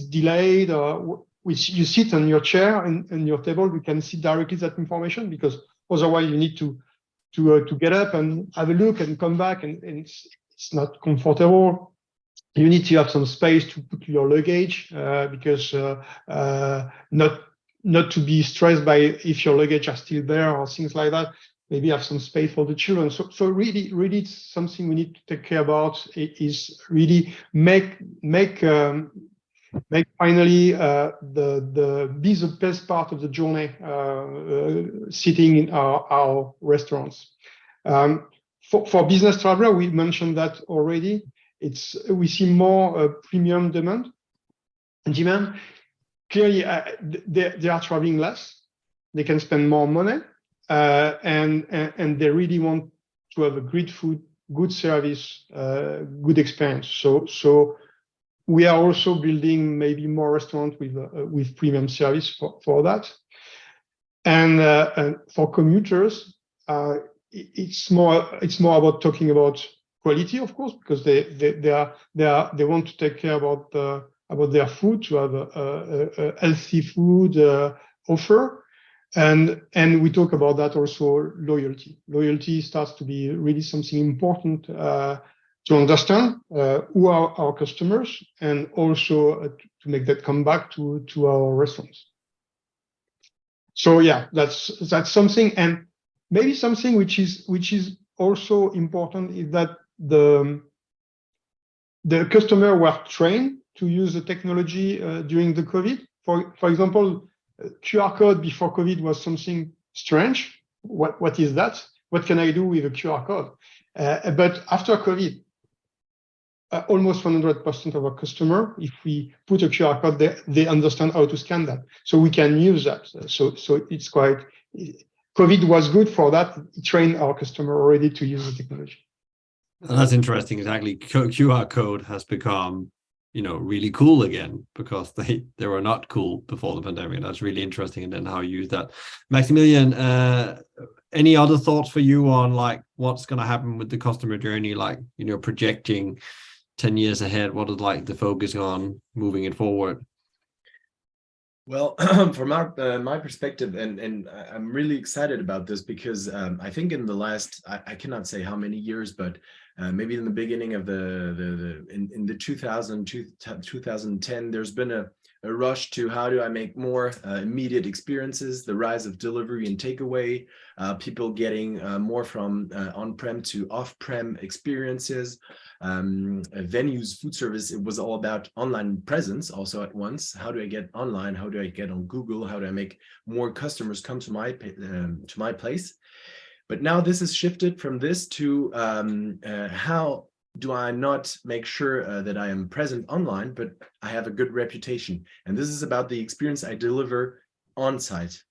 delayed, or which you sit on your chair and your table, you can see directly that information, because otherwise you need to get up and have a look and come back, and it's not comfortable. You need to have some space to put your luggage, because not to be stressed by if your luggage are still there or things like that. maybe have some space for the children. So really it's something we need to take care about, is really make finally be the best part of the journey, sitting in our restaurants. For business traveler, we mentioned that already. We see more premium demand. Clearly, they are traveling less. They can spend more money, and they really want to have a great food, good service, good experience. So we are also building maybe more restaurants with premium service for that. And for commuters, it's more about talking about quality, of course, because they want to take care about their food, to have a healthy food offer. And we talk about that also. Loyalty starts to be really something important to understand who are our customers, and also to make that come back to our restaurants. So yeah, that's something. And maybe something which is also important is that the customer were trained to use the technology during the COVID. For example, QR code before COVID was something strange. What is that? What can I do with a QR code? But after COVID, almost 100% of our customer, if we put a QR code there, they understand how to scan that. So we can use that. So it's quite, COVID was good for that. It trained our customer already to use the technology. And that's interesting. Exactly. QR code has become, really cool again, because they were not cool before the pandemic. That's really interesting. And then how you use that. Maximilian, any other thoughts for you on like what's going to happen with the customer journey, like, projecting 10 years ahead? What is like the focus on moving it forward? Well, from my perspective, and I'm really excited about this, because I think in the last, I cannot say how many years, but maybe in the beginning of in the 2010, there's been a rush to how do I make more immediate experiences, the rise of delivery and takeaway, people getting more from on-prem to off-prem experiences, venues, food service. It was all about online presence also at once. How do I get online? How do I get on Google? How do I make more customers come to my place? But now this has shifted from this to how do I not make sure that I am present online, but I have a good reputation? And this is about the experience I deliver on site.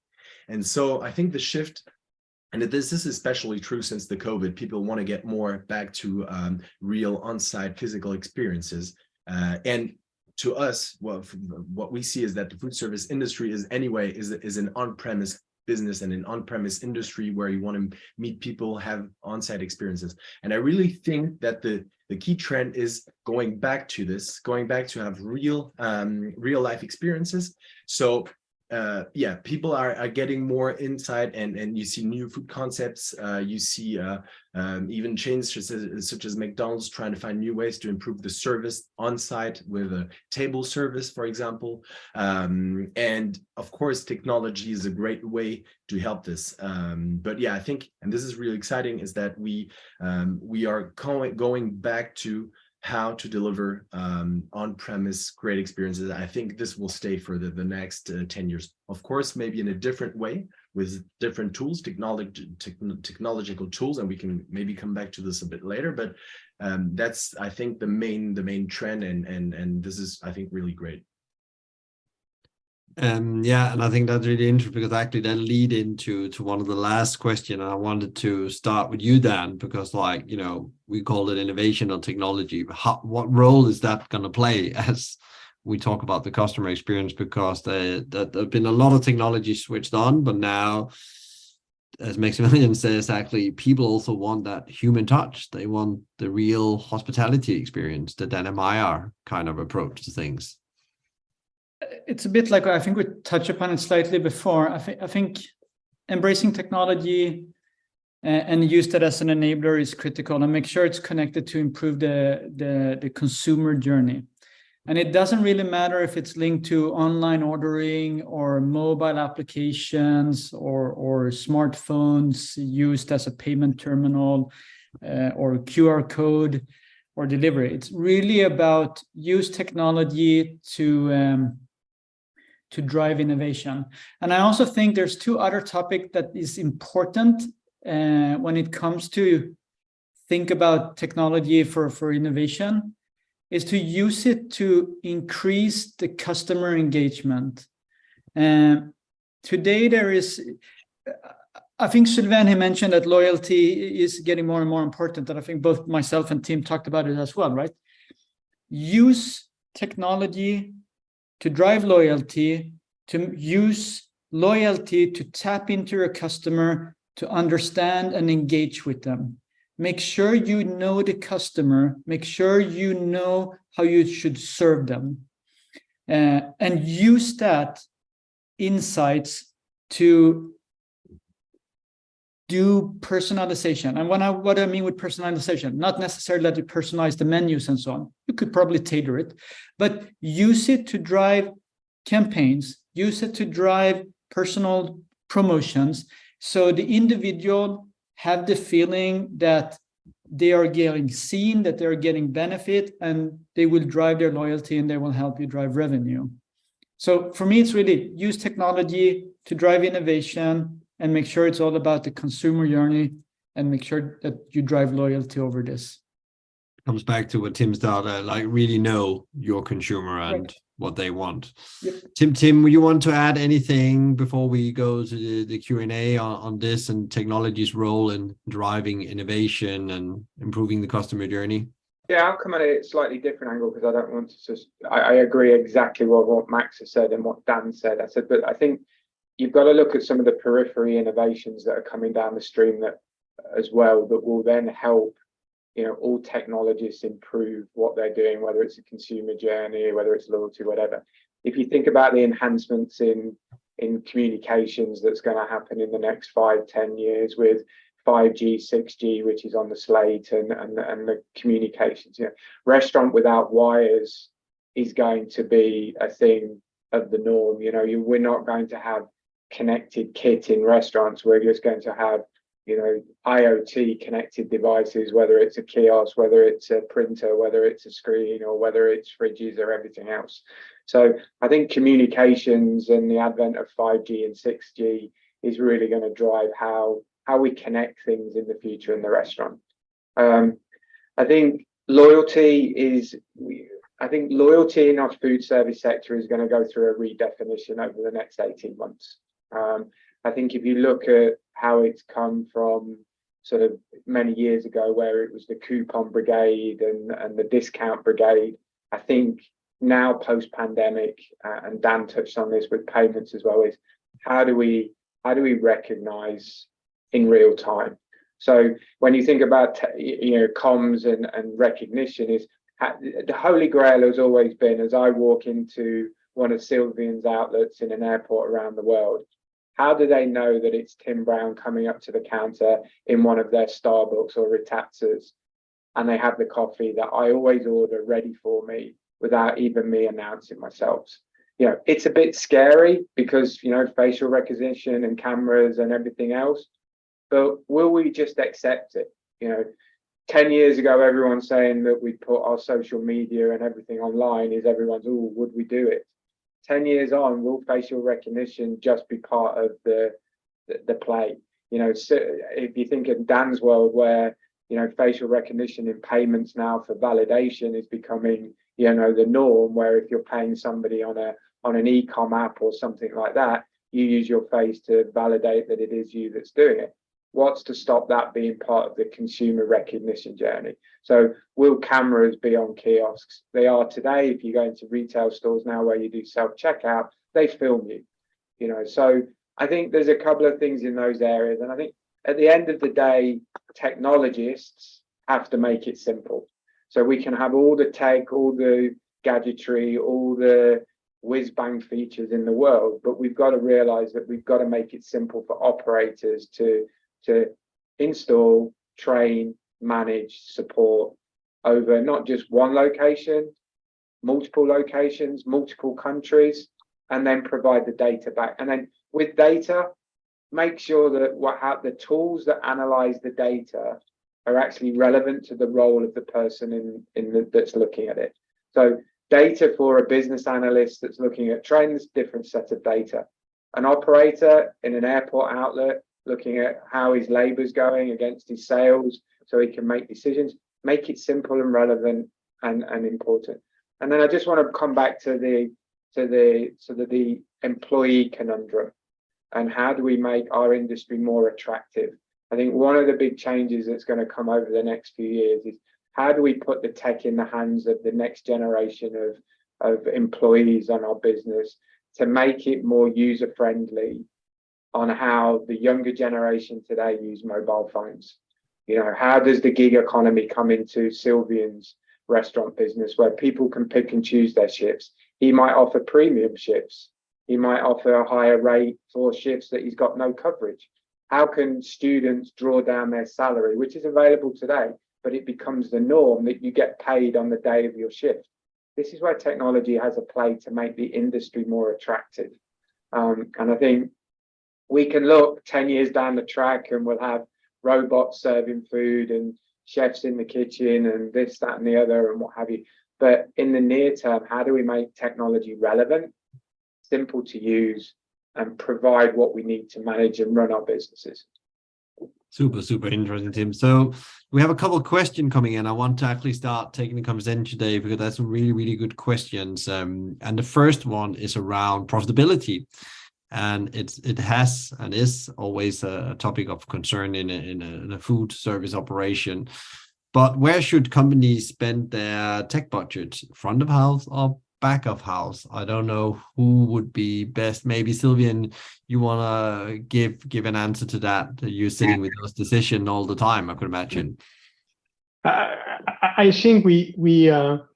And so I think the shift, and this is especially true since the COVID, people want to get more back to real on-site physical experiences. And to us, what we see is that the food service industry is an on-premise business and an on-premise industry where you want to meet people, have on-site experiences. And I really think that the key trend is going back to have real life experiences. So people are getting more insight, and you see new food concepts. You see even chains such as McDonald's trying to find new ways to improve the service on site with a table service, for example. And of course, technology is a great way to help this. But yeah, I think, and this is really exciting, is that we are going back to how to deliver on-premise great experiences. I think this will stay for the next 10 years. Of course, maybe in a different way with different tools, technological tools, and we can maybe come back to this a bit later. But that's, I think, the main trend, and this is, I think, really great. Yeah, and I think that's really interesting, because actually that lead into one of the last question. I wanted to start with you, Dan, because we call it innovation on technology. What role is that going to play as we talk about the customer experience? Because there have been a lot of technology switched on, but now, as Maximilian says, actually people also want that human touch. They want the real hospitality experience, the Dan Meyer kind of approach to things. It's a bit like, I think we touched upon it slightly before. I think embracing technology and use that as an enabler is critical, and make sure it's connected to improve the consumer journey. And it doesn't really matter if it's linked to online ordering or mobile applications or smartphones used as a payment terminal or QR code or delivery. It's really about use technology to drive innovation. And I also think there's two other topics that is important when it comes to think about technology for innovation, is to use it to increase the customer engagement. Today there is, I think Sylvain, he mentioned that loyalty is getting more and more important, and I think both myself and Tim talked about it as well, right? Use technology to drive loyalty, to use loyalty to tap into your customer, to understand and engage with them. Make sure you know the customer, make sure you know how you should serve them, and use that insights to do personalization. And what I mean with personalization, not necessarily that you personalize the menus and so on. You could probably tailor it, but use it to drive campaigns, use it to drive personal promotions, so the individual have the feeling that they are getting seen, that they're getting benefit, and they will drive their loyalty and they will help you drive revenue. So for me, it's really use technology to drive innovation and make sure it's all about the consumer journey and make sure that you drive loyalty over this. Comes back to what Tim started, like really know your consumer and Right. what they want. Yep. Tim, would you want to add anything before we go to the Q&A on this and technology's role in driving innovation and improving the customer journey? Yeah, I'll come at it a slightly different angle because I don't want to just, I agree exactly what Max has said and what Dan said. But I think you've got to look at some of the periphery innovations that are coming down the stream that as well, that will then help, you know, all technologists improve what they're doing, whether it's a consumer journey, whether it's loyalty, whatever. If you think about the enhancements in communications that's going to happen in the next 5-10 years with 5G, 6G, which is on the slate, and the communications, you know, restaurant without wires is going to be a thing of the norm. You know, we're not going to have connected kit in restaurants. We're just going to have, you know, IoT connected devices, whether it's a kiosk, whether it's a printer, whether it's a screen, or whether it's fridges or everything else. So I think communications and the advent of 5G and 6G is really going to drive how we connect things in the future in the restaurant. I think loyalty in our food service sector is going to go through a redefinition over the next 18 months. I think if you look at how it's come from sort of many years ago, where it was the coupon brigade and the discount brigade, I think now post-pandemic, and Dan touched on this with payments as well, is how do we recognize in real time? So when you think about comms and recognition, is the holy grail has always been, as I walk into one of Sylvian's outlets in an airport around the world, how do they know that it's Tim Brown coming up to the counter in one of their Starbucks or Ritazzas, and they have the coffee that I always order ready for me without even me announcing myself? You know, it's a bit scary because, you know, facial recognition and cameras and everything else, but will we just accept it? You know, 10 years ago, everyone's saying that we put our social media and everything online, is everyone's, oh, would we do it? 10 years on, will facial recognition just be part of the play? You know, so if you think of Dan's world, where, you know, facial recognition in payments now for validation is becoming, you know, the norm, where if you're paying somebody on an e-com app or something like that, you use your face to validate that it is you that's doing it. What's to stop that being part of the consumer recognition journey? So will cameras be on kiosks? They are today. If you go into retail stores now where you do self-checkout, they film you, you know. So I think there's a couple of things in those areas. And I think at the end of the day, technologists have to make it simple. So we can have all the tech, all the gadgetry, all the whiz-bang features in the world, but we've got to realize that we've got to make it simple for operators to install, train, manage, support over not just one location, multiple locations, multiple countries, and then provide the data back. And then with data, make sure that the tools that analyze the data are actually relevant to the role of the person that's looking at it. So data for a business analyst that's looking at trends, different set of data. An operator in an airport outlet looking at how his labor's going against his sales so he can make decisions. Make it simple and relevant and important. And then I just want to come back to the employee conundrum and how do we make our industry more attractive. I think one of the big changes that's going to come over the next few years is how do we put the tech in the hands of the next generation of employees on our business to make it more user-friendly on how the younger generation today use mobile phones. You know, how does the gig economy come into Sylvian's restaurant business where people can pick and choose their shifts? He might offer premium shifts. He might offer a higher rate for shifts that he's got no coverage. How can students draw down their salary, which is available today, but it becomes the norm that you get paid on the day of your shift? This is where technology has a play to make the industry more attractive. And I think we can look 10 years down the track and we'll have robots serving food and chefs in the kitchen and this, that, and the other and what have you. But in the near term, how do we make technology relevant, simple to use, and provide what we need to manage and run our businesses? Super, super interesting, Tim. So we have a couple of questions coming in. I want to actually start taking the conversation today because that's some really, really good questions. And the first one is around profitability. And it has and is always a topic of concern in a food service operation. But where should companies spend their tech budget? Front of house or back of house? I don't know who would be best. Maybe Sylvian, you want to give an answer to that? You're sitting with those decisions all the time, I could imagine. I think we have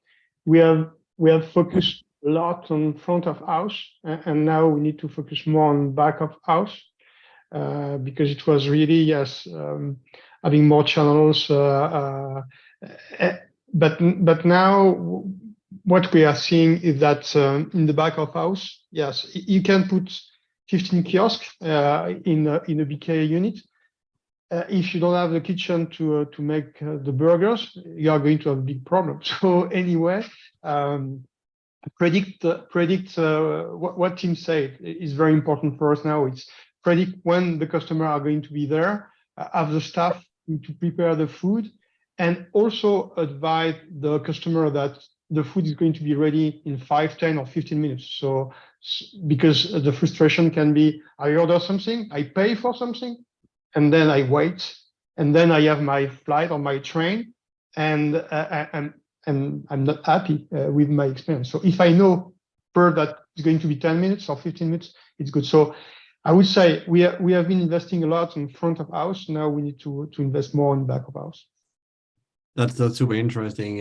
focused a lot on front of house, and now we need to focus more on back of house because it was really having more channels. But now what we are seeing is that in the back of house, yes, you can put 15 kiosks in a BK unit. If you don't have the kitchen to make the burgers, you are going to have a big problem. So anyway, predict what Tim said is very important for us now. It's predict when the customer are going to be there, have the staff to prepare the food, and also advise the customer that the food is going to be ready in 5, 10, or 15 minutes. So because the frustration can be, I order something, I pay for something, and then I wait, and then I have my flight or my train, and I'm not happy with my experience. So if I know that it's going to be 10 minutes or 15 minutes, it's good. So I would say we have been investing a lot in front of house. Now we need to invest more in back of house. That's super interesting.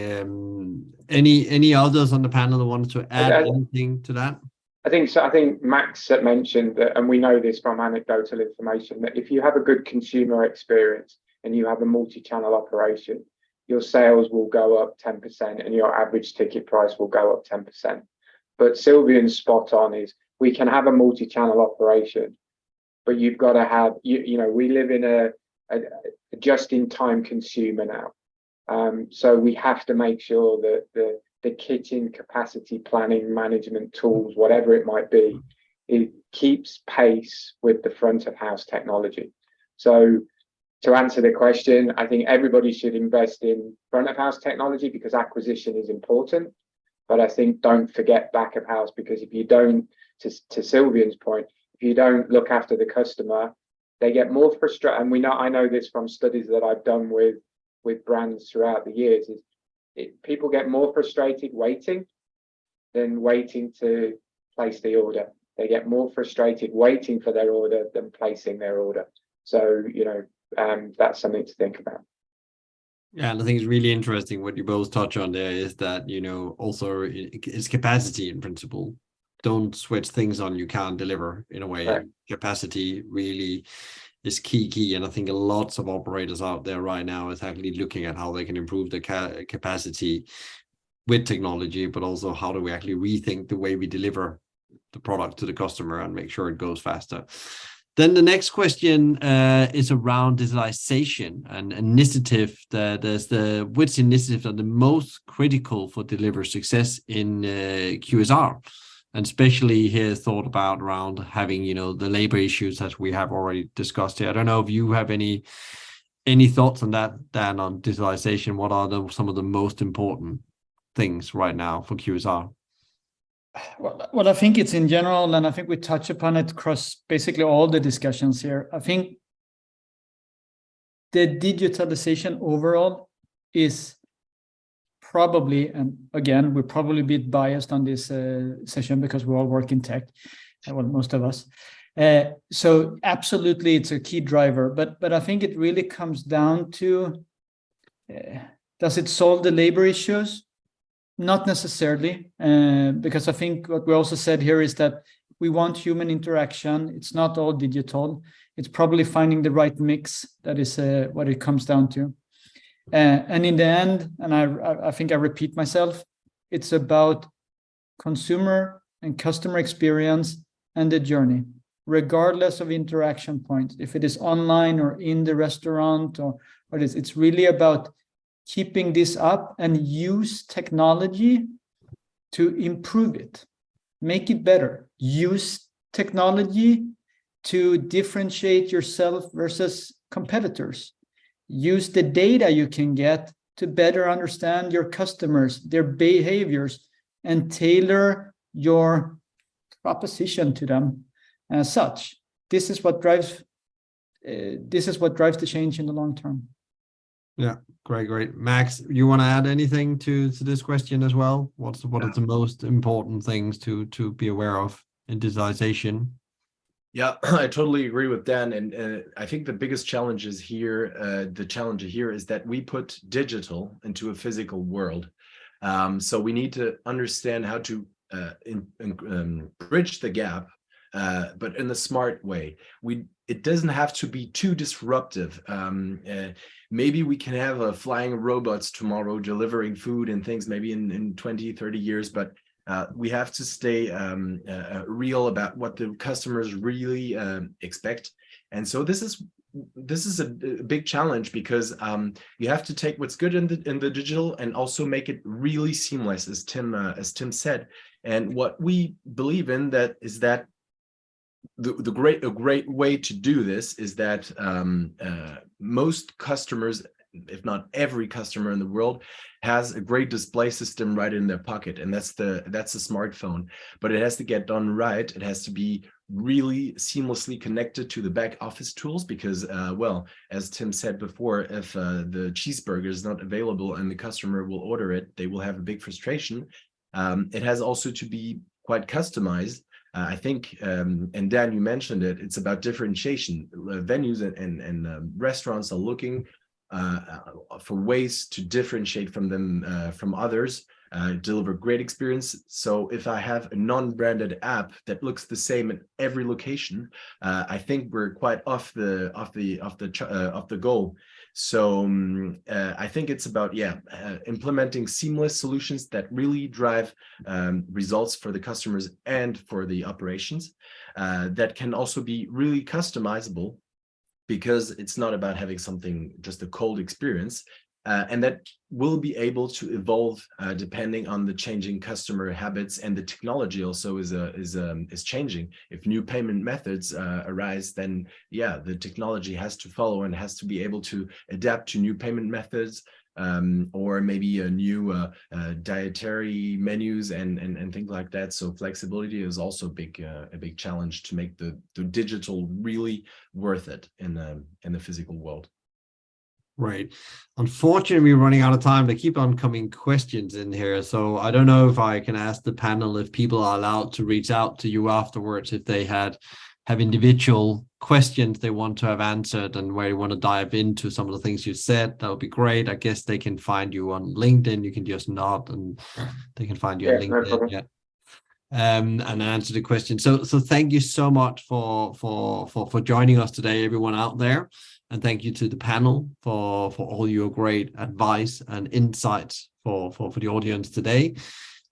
Any others on the panel that wanted to add anything to that? I think so. I think Max mentioned that, and we know this from anecdotal information, that if you have a good consumer experience and you have a multi-channel operation, your sales will go up 10% and your average ticket price will go up 10%. But Sylvian's spot on is we can have a multi-channel operation, but you've got to have, we live in a just-in-time consumer now. So we have to make sure that the kitchen capacity planning management tools, whatever it might be, it keeps pace with the front of house technology. So to answer the question, I think everybody should invest in front of house technology because acquisition is important. But I think don't forget back of house, because if you don't, to Sylvian's point, if you don't look after the customer, they get more frustrated. And I know this from studies that I've done with brands throughout the years, people get more frustrated waiting than waiting to place the order. They get more frustrated waiting for their order than placing their order. So, that's something to think about. Yeah, and I think it's really interesting what you both touch on there is that, also it's capacity in principle. Don't switch things on you can't deliver in a way. Right. Capacity really is key. And I think lots of operators out there right now is actually looking at how they can improve the capacity with technology, but also how do we actually rethink the way we deliver the product to the customer and make sure it goes faster. Then the next question is around digitalization and initiative. Which initiatives are the most critical for deliver success in QSR? And especially here thought about around having, the labor issues that we have already discussed here. I don't know if you have any thoughts on that, Dan, on digitalization. What are some of the most important things right now for QSR? Well, I think it's in general, and I think we touch upon it across basically all the discussions here. I think the digitalization overall is probably, and again, we're probably a bit biased on this session because we all work in tech, well, most of us. So absolutely, it's a key driver. But I think it really comes down to, does it solve the labor issues? Not necessarily, because I think what we also said here is that we want human interaction. It's not all digital. It's probably finding the right mix. That is what it comes down to. And in the end, and I think I repeat myself, it's about consumer and customer experience and the journey, regardless of interaction points. If it is online or in the restaurant or what is, it's really about keeping this up and use technology to improve it, make it better. Use technology to differentiate yourself versus competitors. Use the data you can get to better understand your customers, their behaviors, and tailor your proposition to them as such. This is what drives the change in the long term. Yeah, great. Max, you want to add anything to this question as well? What are the most important things to be aware of in digitalization? Yeah, I totally agree with Dan, and I think the biggest challenge is here. The challenge here is that we put digital into a physical world, so we need to understand how to bridge the gap, but in a smart way. It doesn't have to be too disruptive. Maybe we can have flying robots tomorrow delivering food and things maybe in 20, 30 years, but we have to stay real about what the customers really expect. And so this is a big challenge because you have to take what's good in the digital and also make it really seamless, as Tim said. And what we believe in is that a great way to do this is that most customers, if not every customer in the world, has a great display system right in their pocket, and that's a smartphone. But it has to get done right. It has to be really seamlessly connected to the back office tools because, well, as Tim said before, if the cheeseburger is not available and the customer will order it, they will have a big frustration. It has also to be quite customized. I think, and Dan, you mentioned it, it's about differentiation. Venues and restaurants are looking for ways to differentiate from others, deliver great experience. So if I have a non-branded app that looks the same at every location, I think we're quite off the goal. So I think it's about implementing seamless solutions that really drive results for the customers and for the operations, that can also be really customizable, because it's not about having something just a cold experience, and that will be able to evolve depending on the changing customer habits, and the technology also is changing. If new payment methods arise, then the technology has to follow and has to be able to adapt to new payment methods, or maybe a new dietary menus and things like that. So flexibility is also a big challenge to make the digital really worth it in the physical world. Right. Unfortunately, we're running out of time. There keep on coming questions in here. So I don't know if I can ask the panel if people are allowed to reach out to you afterwards, if they have individual questions they want to have answered and where you want to dive into some of the things you said. That would be great. I guess they can find you on LinkedIn. You can just nod and they can find you on LinkedIn. No and answer the question. So thank you so much for joining us today, everyone out there. And thank you to the panel for all your great advice and insights for the audience today.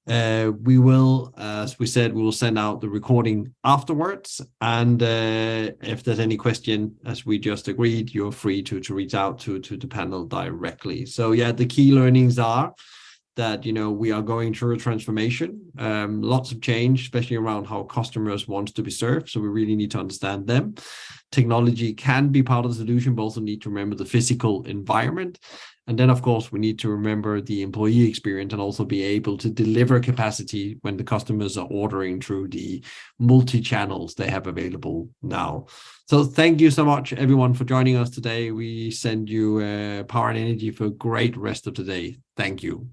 We will, as we said, we will send out the recording afterwards. And if there's any question, as we just agreed, you're free to reach out to the panel directly. So yeah, the key learnings are that, you know, we are going through a transformation, lots of change, especially around how customers want to be served. So we really need to understand them. Technology can be part of the solution, but also need to remember the physical environment. And then, of course, we need to remember the employee experience and also be able to deliver capacity when the customers are ordering through the multi-channels they have available now. So thank you so much, everyone, for joining us today. We send you power and energy for a great rest of the day. Thank you.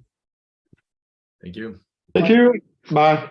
Thank you. Thank you. Bye.